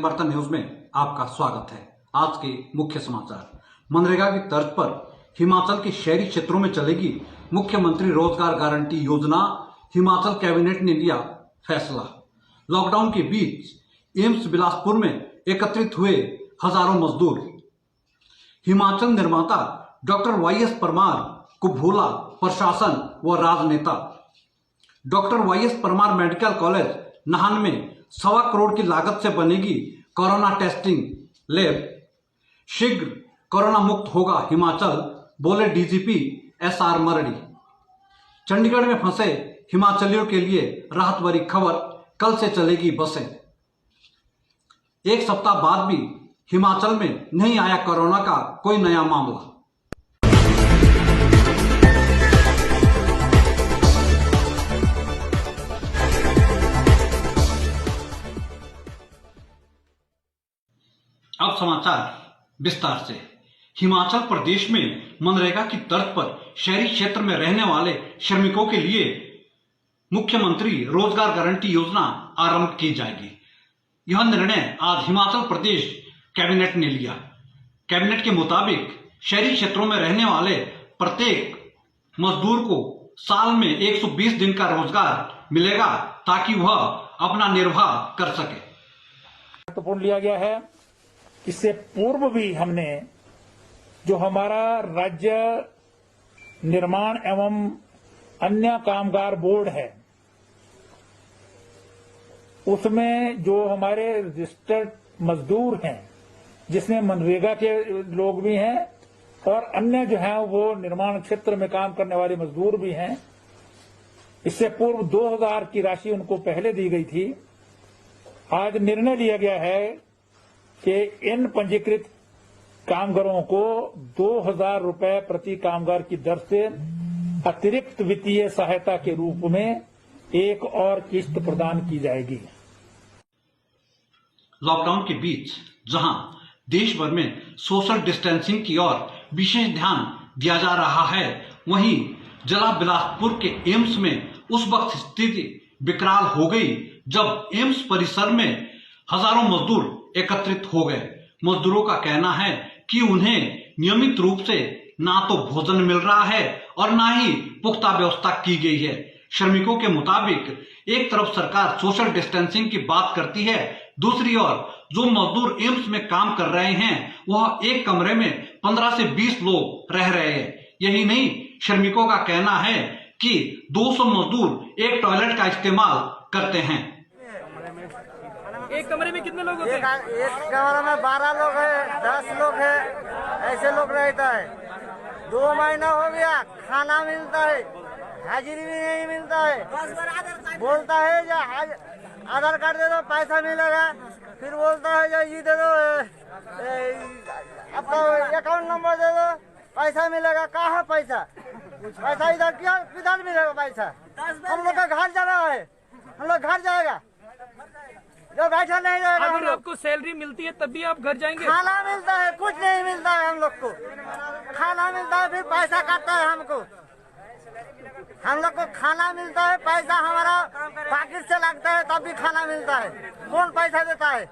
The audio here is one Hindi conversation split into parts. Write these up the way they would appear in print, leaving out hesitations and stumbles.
वार्ता न्यूज में आपका स्वागत है। आज के मुख्य समाचार। मनरेगा की तर्ज पर हिमाचल के शहरी क्षेत्रों में चलेगी मुख्यमंत्री रोजगार गारंटी योजना। हिमाचल कैबिनेट ने लिया फैसला। लॉकडाउन के बीच एम्स बिलासपुर में एकत्रित हुए हजारों मजदूर। हिमाचल निर्माता डॉक्टर वाईएस परमार को भूला प्रशासन व राजनेता। Doctor YS Parmar medical college Nahan में 1.25 करोड़ की लागत से बनेगी कोरोना टेस्टिंग लैब। शीघ्र कोरोना मुक्त होगा हिमाचल, बोले डीजीपी एसआर मरड़ी। चंडीगढ़ में फंसे हिमाचलियों के लिए राहत भरी खबर, कल से चलेगी बसें। एक सप्ताह बाद भी हिमाचल में नहीं आया कोरोना का कोई नया मामला। अब समाचार विस्तार से। हिमाचल प्रदेश में मनरेगा की तर्ज पर शहरी क्षेत्र में रहने वाले श्रमिकों के लिए मुख्यमंत्री रोजगार गारंटी योजना आरंभ की जाएगी। यह निर्णय आज हिमाचल प्रदेश कैबिनेट ने लिया। कैबिनेट के मुताबिक शहरी क्षेत्रों में रहने वाले प्रत्येक मजदूर को साल में 120 दिन का रोजगार मिलेगा ताकि वह अपना निर्वाह कर सके। महत्वपूर्ण लिया गया है। इससे पूर्व भी हमने जो हमारा राज्य निर्माण एवं अन्य कामगार बोर्ड है, उसमें जो हमारे रजिस्टर्ड मजदूर हैं, जिसमें मनरेगा के लोग भी हैं और अन्य जो हैं वो निर्माण क्षेत्र में काम करने वाले मजदूर भी हैं, इससे पूर्व 2000 की राशि उनको पहले दी गई थी। आज निर्णय लिया गया है कि इन पंजीकृत कामगारों को 2000 रुपए प्रति कामगार की दर से अतिरिक्त वित्तीय सहायता के रूप में एक और किस्त प्रदान की जाएगी। लॉकडाउन के बीच जहां देश भर में सोशल डिस्टेंसिंग की ओर विशेष ध्यान दिया जा रहा है, वहीं जिला बिलासपुर के एम्स में उस वक्त स्थिति विकराल हो गई जब एम्स परिसर में हजारों मजदूर एकत्रित हो गए। मजदूरों का कहना है कि उन्हें नियमित रूप से ना तो भोजन मिल रहा है और ना ही पुख्ता व्यवस्था की गई है। श्रमिकों के मुताबिक एक तरफ सरकार सोशल डिस्टेंसिंग की बात करती है, दूसरी ओर जो मजदूर एम्स में काम कर रहे हैं वह एक कमरे में 15 से 20 लोग रह रहे हैं। यही नहीं, श्रमिकों का कहना है कि 200 मजदूर एक टॉयलेट का इस्तेमाल करते हैं। एक कमरे में कितने लोग होते हैं? एक कमरे में 12 लोग है, 10 लोग है, ऐसे लोग रहता है। 2 महीना हो गया, खाना मिलता है, हाजिरी भी नहीं मिलता है। बोलता है जो आधार कार्ड दे दो पैसा मिलेगा, फिर बोलता है जो ये दे दो आपका अकाउंट नंबर दे दो पैसा मिलेगा। कहाँ पैसा? पैसा इधर क्या किधर मिलेगा पैसा? हम लोग का घर जा रहा है, हम लोग घर जाएगा, जो बैठा नहीं जाएगा। अगर आपको सैलरी मिलती है तब भी आप घर जाएंगे? खाना मिलता है, कुछ नहीं मिलता है हम लोग को। खाना मिलता है, फिर पैसा काटता है हमको। हम लोग को खाना मिलता है, पैसा हमारा पॉकेट से लगता है, तब भी खाना मिलता है। कौन पैसा देता है?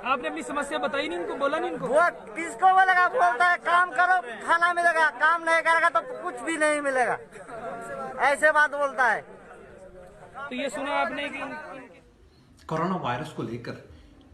आपने अपनी समस्या बताई नहीं इनको, बोला नहीं इनको? वो किसको बोलेगा? बोलता है काम करो खाना मिलेगा, काम नहीं करेगा तो कुछ भी नहीं मिलेगा, ऐसे बात बोलता है। तो ये सुना आपने कि कोरोना वायरस को लेकर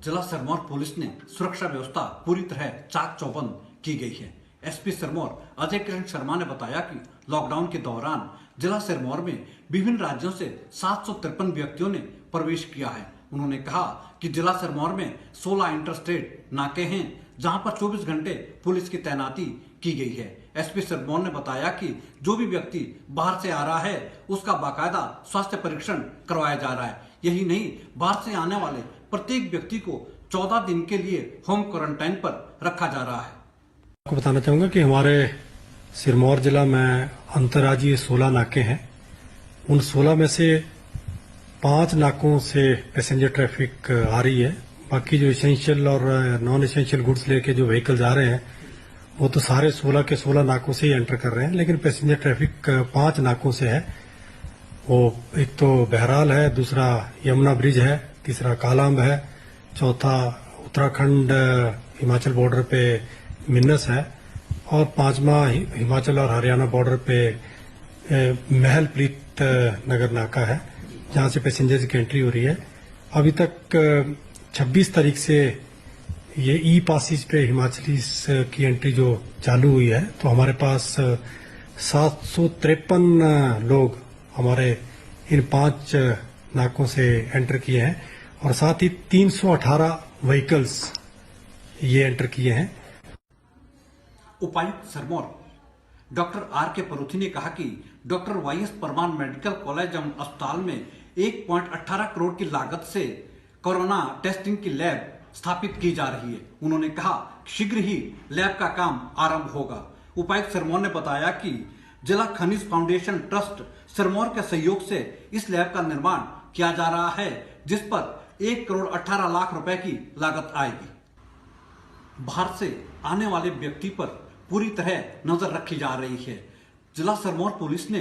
जिला सिरमौर पुलिस ने सुरक्षा व्यवस्था पूरी तरह चाक चौबंद की गई है। एसपी सिरमौर अजय किरण शर्मा ने बताया कि लॉकडाउन के दौरान जिला सिरमौर में विभिन्न राज्यों से 753 व्यक्तियों ने प्रवेश किया है। उन्होंने कहा कि जिला सिरमौर में 16 इंटरस्टेट नाके हैं जहां पर 24 घंटे पुलिस की तैनाती की गई है। एसपी सिरमौर ने बताया कि जो भी व्यक्ति बाहर से आ रहा है उसका बाकायदा स्वास्थ्य परीक्षण करवाया जा रहा है। यही नहीं, बाहर से आने वाले प्रत्येक व्यक्ति को 14 दिन के लिए होम क्वारंटाइन पर रखा जा रहा है। आपको बताना चाहूंगा कि हमारे सिरमौर जिला में अंतर्राज्यीय 16 नाके हैं। उन 16 में से 5 नाकों से पैसेंजर ट्रैफिक आ रही है। बाकी जो इसेंशियल और नॉन इसेंशियल गुड्स लेके जो व्हीकल आ रहे हैं वो तो सारे 16 के 16 नाकों से ही एंटर कर रहे हैं, लेकिन पैसेंजर ट्रैफिक 5 नाकों से है। वो एक तो बहराल है, दूसरा यमुना ब्रिज है, तीसरा कालाअंब है, चौथा उत्तराखंड हिमाचल बॉर्डर पे मिन्नस है और 5वां हिमाचल और हरियाणा बॉर्डर पे महलप्रीत नगर नाका है, जहां से पैसेंजर्स की एंट्री हो रही है। अभी तक 26 तारीख से ये ई पासिस पे हिमाचलीज की एंट्री जो चालू हुई है, तो हमारे पास 753 लोग हमारे इन 5 नाकों से एंटर किए हैं और साथ ही 318 व्हीकल्स ये एंटर किए हैं। उपायुक्त सिरमौर डॉक्टर आर के परूथी ने कहा कि doctor Y S Parmar medical college एवं अस्पताल में 1.18 करोड़ की लागत से कोरोना टेस्टिंग की लैब स्थापित की जा रही है। उन्होंने कहा शीघ्र ही लैब का काम आरंभ होगा। उपायुक्त सिरमौर ने बताया कि जिला खनिज फाउंडेशन ट्रस्ट सिरमौर के सहयोग से इस लैब का निर्माण किया जा रहा है, जिस पर 1 करोड़ 18 लाख रुपए की लागत आएगी। बाहर से आने वाले व्यक्ति पर पूरी तरह नजर रखी जा रही है। जिला सिरमौर पुलिस ने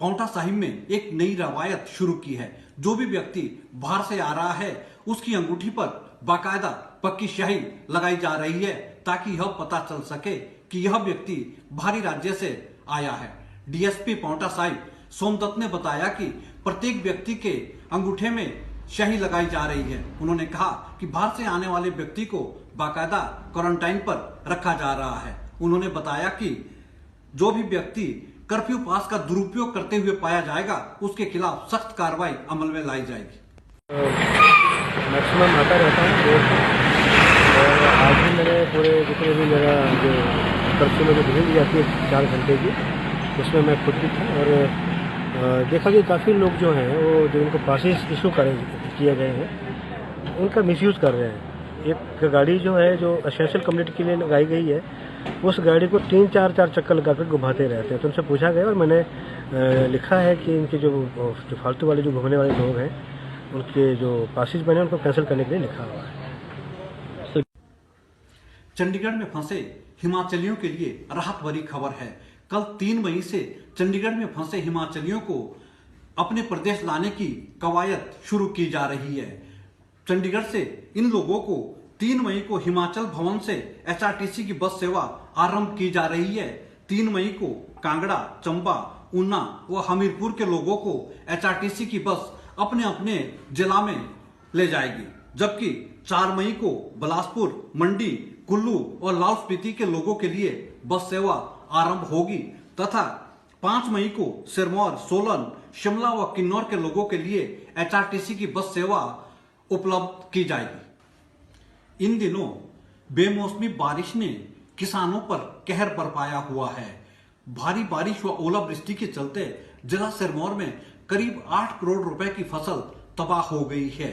पांवटा साहिब में एक नई रवायत शुरू की है। जो भी व्यक्ति बाहर से आ रहा है उसकी अंगूठी पर बाकायदा पक्की स्याही लगाई जा रही है, ताकि यह पता चल सके कि यह व्यक्ति बाहरी राज्य से आया है। डीएसपी पांवटा साहिब सोमदत्त ने बताया कि प्रत्येक व्यक्ति के अंगूठे में स्याही लगाई जा रही है। उन्होंने कहा कि बाहर से आने वाले व्यक्ति को बाकायदा क्वारंटाइन पर रखा जा रहा है। उन्होंने बताया कि जो भी व्यक्ति कर्फ्यू पास का दुरुपयोग करते हुए पाया जाएगा, उसके खिलाफ सख्त कार्रवाई अमल में लाई जाएगी। मैक्सिमम आता रहता हूँ रोज और आज भी मैंने पूरे जितने भी मेरा जो कर्फ्यू में जो ड्रिल दी जाती है 4 घंटे की, उसमें मैं खुद भी था और देखा कि काफ़ी लोग जो हैं वो जो उनको पासेस इशू किए गए हैं उनका मिसयूज़ कर रहे हैं। एक गाड़ी जो है जो एसेंशियल कम्युनिटी के लिए लगाई गई है, उस गाड़ी को 3-4 चक्कर लगा कर घुमाते रहते हैं। तो उनसे पूछा गया और मैंने लिखा है कि इनके जो फालतू वाले जो घूमने वाले लोग हैं उनके जो पासेस बने उनको कैंसिल करने के लिए लिखा हुआ है। चंडीगढ़ में फंसे हिमाचलियों के लिए राहत भरी खबर है। कल 3 मई से चंडीगढ़ में फंसे हिमाचलियों को अपने प्रदेश लाने की कवायद शुरू की जा रही है। चंडीगढ़ से इन लोगों को 3 मई को हिमाचल भवन से एचआरटीसी की बस सेवा आरंभ की जा रही है। 3 मई को कांगड़ा, चंबा, ऊना व हमीरपुर के लोगों को एचआरटीसी की बस अपने अपने जिला में ले जाएगी, जबकि 4 मई को बिलासपुर, मंडी, कुल्लू और लाहौल स्पीति के लोगों के लिए बस सेवा आरंभ होगी तथा 5 मई को सिरमौर, सोलन, शिमला व किन्नौर के लोगों के लिए एचआरटीसी की बस सेवा उपलब्ध की जाएगी। इन दिनों बेमौसमी बारिश ने किसानों पर कहर बरपाया हुआ है। भारी बारिश व ओलावृष्टि के चलते जिला सिरमौर में करीब 8 करोड़ रुपए की फसल तबाह हो गई है।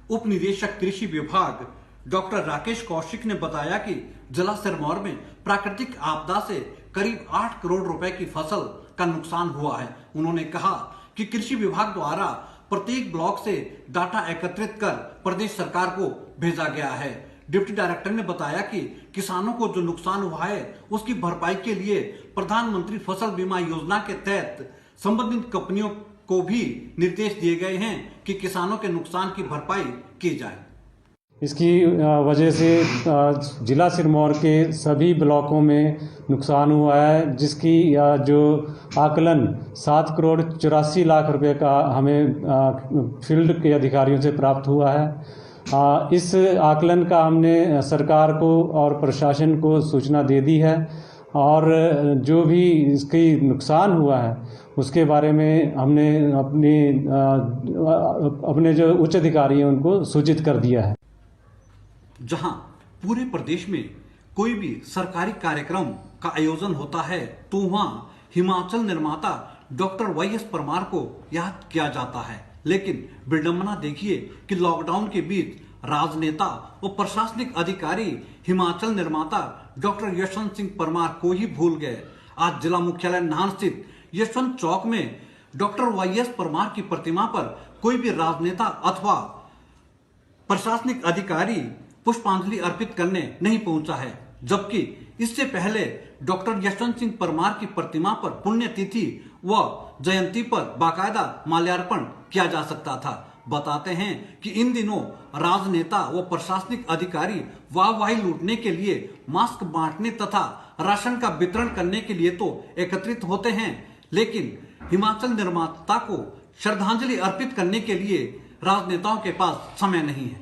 उप निदेशक कृषि विभाग डॉक्टर राकेश कौशिक ने बताया कि जिला सिरमौर में प्राकृतिक आपदा से करीब 8 करोड़ रुपए की फसल का नुकसान हुआ है। उन्होंने कहा कि कृषि विभाग द्वारा प्रत्येक ब्लॉक से डाटा एकत्रित कर प्रदेश सरकार को भेजा गया है। डिप्टी डायरेक्टर ने बताया कि किसानों को जो नुकसान हुआ है उसकी भरपाई के लिए प्रधानमंत्री फसल बीमा योजना के तहत संबंधित कंपनियों को भी निर्देश दिए गए हैं कि किसानों के नुकसान की भरपाई की जाए। इसकी वजह से जिला सिरमौर के सभी ब्लॉकों में नुकसान हुआ है, जिसकी जो आकलन 7 करोड़ 84 लाख रुपए का हमें फील्ड के अधिकारियों से प्राप्त हुआ है। इस आकलन का हमने सरकार को और प्रशासन को सूचना दे दी है और जो भी इसकी नुकसान हुआ है उसके बारे में हमने अपने जो उच्च अधिकारी हैं उनको सूचित कर दिया है। जहां पूरे प्रदेश में कोई भी सरकारी कार्यक्रम का आयोजन होता है तो वहां हिमाचल निर्माता डॉक्टर वाई एस परमार को याद किया जाता है, लेकिन विडंबना देखिए कि लॉकडाउन के बीच राजनेता और प्रशासनिक अधिकारी हिमाचल निर्माता डॉक्टर यशवंत सिंह परमार को ही भूल गए। आज जिला मुख्यालय नाहन स्थित यशवंत चौक में डॉक्टर वाई एस परमार की प्रतिमा पर कोई भी राजनेता अथवा प्रशासनिक अधिकारी पुष्पांजलि अर्पित करने नहीं पहुंचा है, जबकि इससे पहले डॉक्टर यशवंत सिंह परमार की प्रतिमा पर पुण्यतिथि व जयंती पर बाकायदा माल्यार्पण किया जा सकता था। बताते हैं कि इन दिनों राजनेता व प्रशासनिक अधिकारी वाहवाही लूटने के लिए मास्क बांटने तथा राशन का वितरण करने के लिए तो एकत्रित होते हैं, लेकिन हिमाचल निर्माता को श्रद्धांजलि अर्पित करने के लिए राजनेताओं के पास समय नहीं है।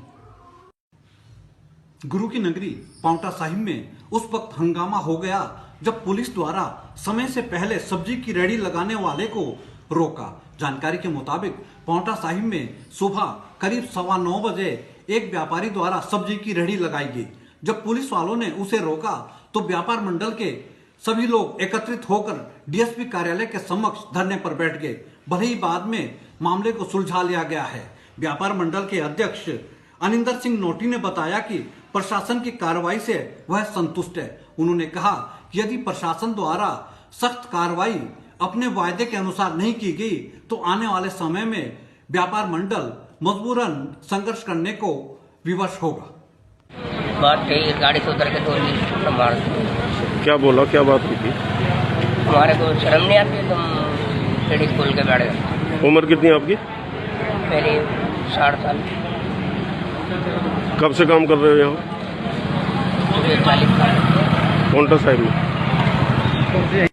गुरु की नगरी पांवटा साहिब में उस वक्त हंगामा हो गया जब पुलिस द्वारा समय से पहले सब्जी की रेहड़ी लगाने वाले को रोका। जानकारी के मुताबिक पांवटा साहिब में सुबह करीब 9:15 बजे एक व्यापारी द्वारा सब्जी की रेहड़ी लगाई गई। जब पुलिस वालों ने उसे रोका तो व्यापार मंडल के सभी लोग एकत्रित होकर डीएसपी कार्यालय के समक्ष धरने पर बैठ गए। भले ही बाद में मामले को सुलझा लिया गया है। व्यापार मंडल के अध्यक्ष अनिंदर सिंह नोटी ने बताया कि प्रशासन की कार्रवाई से वह संतुष्ट है। उन्होंने कहा कि यदि प्रशासन द्वारा सख्त कार्रवाई अपने वायदे के अनुसार नहीं की गई तो आने वाले समय में व्यापार मंडल मजबूरन संघर्ष करने को विवश होगा। बात कही गाड़ी से उतर के तो संभाल। क्या बोला, क्या बात हुई थी? हमारे को शर्म नहीं आती, तुम सीढ़ी खोल के बैठ गए। उम्र कितनी है आपकी? मेरी 60 साल। कब से काम कर रहे हो यहाँ? 40 साल। पांवटा साहिब में।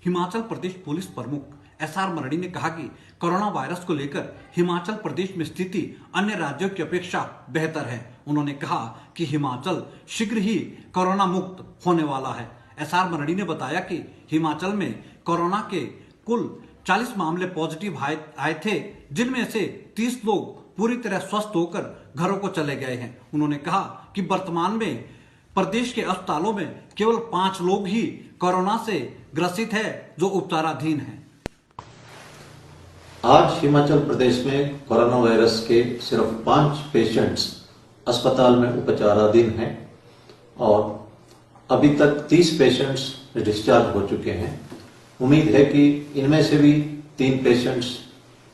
हिमाचल प्रदेश पुलिस प्रमुख एसआर मरड़ी ने कहा कि कोरोना वायरस को लेकर हिमाचल प्रदेश में स्थिति अन्य राज्यों की अपेक्षा बेहतर है। उन्होंने कहा कि हिमाचल शीघ्र ही कोरोना मुक्त होने वाला है। एसआर मरड़ी ने बताया कि हिमाचल में कोरोना के कुल 40 मामले पॉजिटिव आए थे, जिनमें से 30 लोग पूरी तरह स्वस्थ होकर घरों को चले गए हैं। उन्होंने कहा कि वर्तमान में प्रदेश के अस्पतालों में केवल 5 लोग ही कोरोना से ग्रसित है जो उपचाराधीन हैं। आज हिमाचल प्रदेश में कोरोना वायरस के सिर्फ 5 पेशेंट्स अस्पताल में उपचाराधीन हैं और अभी तक 30 पेशेंट्स डिस्चार्ज हो चुके हैं। उम्मीद है कि इनमें से भी 3 पेशेंट्स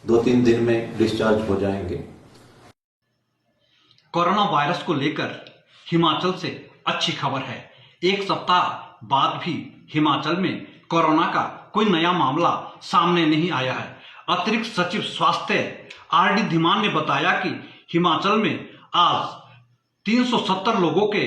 2-3 दिन में डिस्चार्ज हो जाएंगे। कोरोना वायरस को लेकर हिमाचल से अच्छी खबर है। एक सप्ताह बाद भी हिमाचल में कोरोना का कोई नया मामला सामने नहीं आया है। अतिरिक्त सचिव स्वास्थ्य आरडी धीमान ने बताया कि हिमाचल में आज 370 लोगों के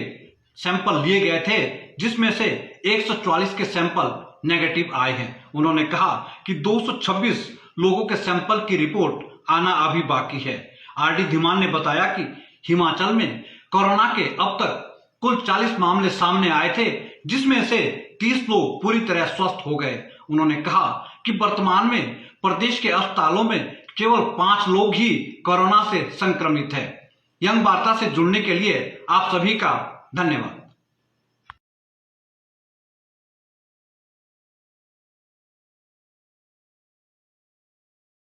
सैंपल लिए गए थे, जिसमें से 144 के सैंपल नेगेटिव आए हैं। उन्होंने कहा कि 226 लोगों के सैंपल की रिपोर्ट आना अभी बाकी है। आरडी धीमान ने बताया कि हिमाचल में कोरोना के अब तक कुल 40 मामले सामने आए थे, जिसमें से 30 लोग पूरी तरह स्वस्थ हो गए। उन्होंने कहा कि वर्तमान में प्रदेश के अस्पतालों में केवल 5 लोग ही कोरोना से संक्रमित है। यंग वार्ता से जुड़ने के लिए आप सभी का धन्यवाद।